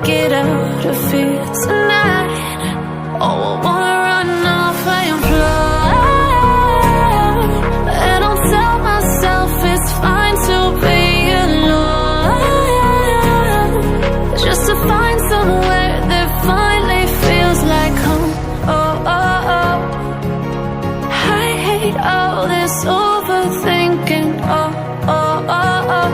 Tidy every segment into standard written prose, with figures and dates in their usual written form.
get out of here tonight. Oh, I wanna run off and fly. And I'll tell myself it's fine to be alone, just to find somewhere that finally feels like home. Oh, oh, oh. I hate all this overthinking. Oh, oh, oh, oh.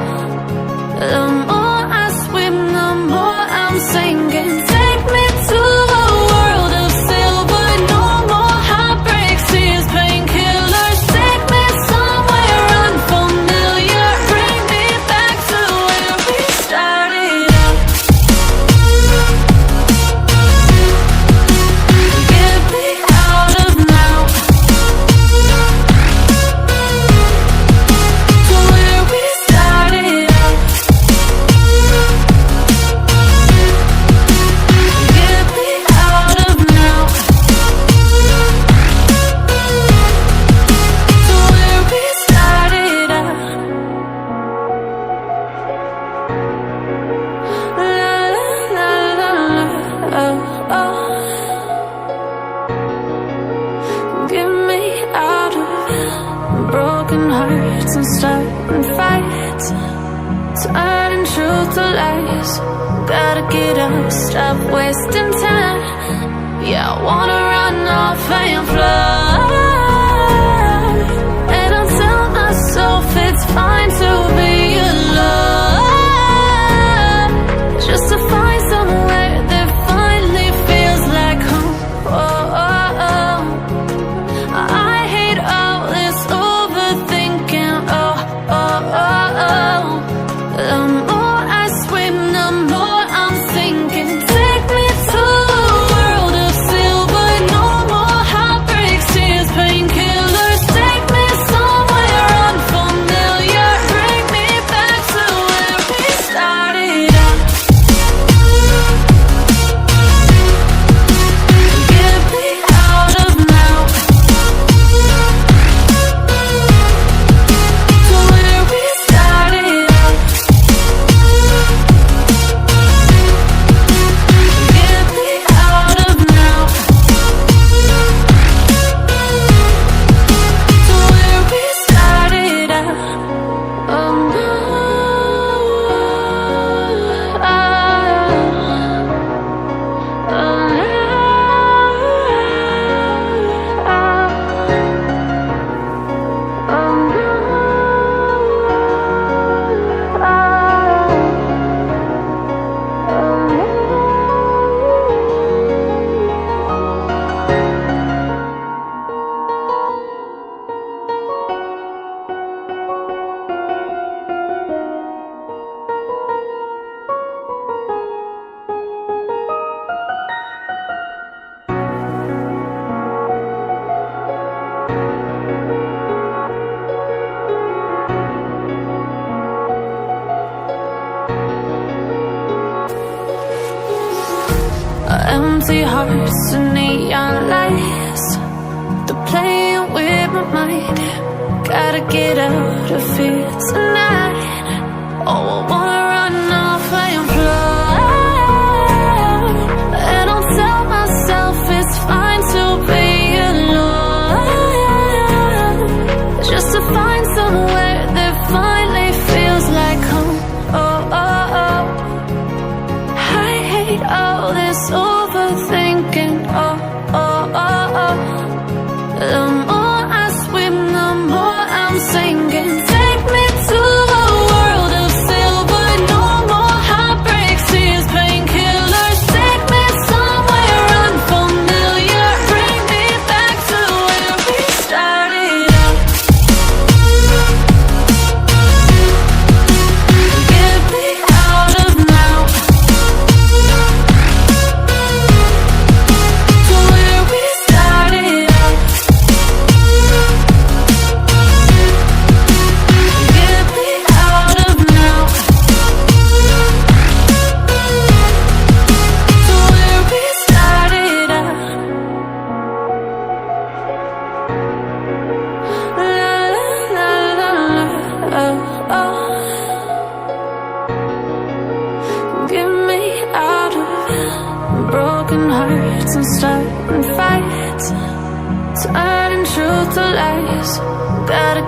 The more I swim, the more I'm sinking. Take me to a world of silver, no more heartbreaks, tears, painkillers. Take me somewhere unfamiliar, bring me back to where we started out. Get me out of now, to where we started out. Get me out of now, to where we started out. La la la la, oh, oh. Get me out of broken hearts and starting fights, turning truth to lies. Gotta get up, stop wasting time. Yeah, I wanna run off and fly. And I'll tell myself it's fine to be alone, just to find somewhere that finally feels like home. Oh, oh, oh. I hate all this overthinking. Oh, oh, oh, oh. The more I swim, the more I'm sinking. Take me to a world of silver, no more heartbreaks, tears, painkillers. Take me somewhere unfamiliar, bring me back to where we started out. Get me out of now, to where we started out. Get me out of now, to where we started out. Oh no, oh, empty hearts and neon lights, they're playing with my mind. Gotta get out of here tonight. Oh, I wanna run off and fly. And I'll tell myself it's fine to be alone, just to find somewhere that finally feels like home. Oh, oh, oh. I hate all this overthinking. Oh, oh, oh, oh. The more I swim, the more I'm sinking. Take me to a world of silver,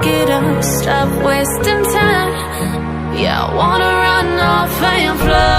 it up, stop wasting time. Yeah, I wanna run off and fly.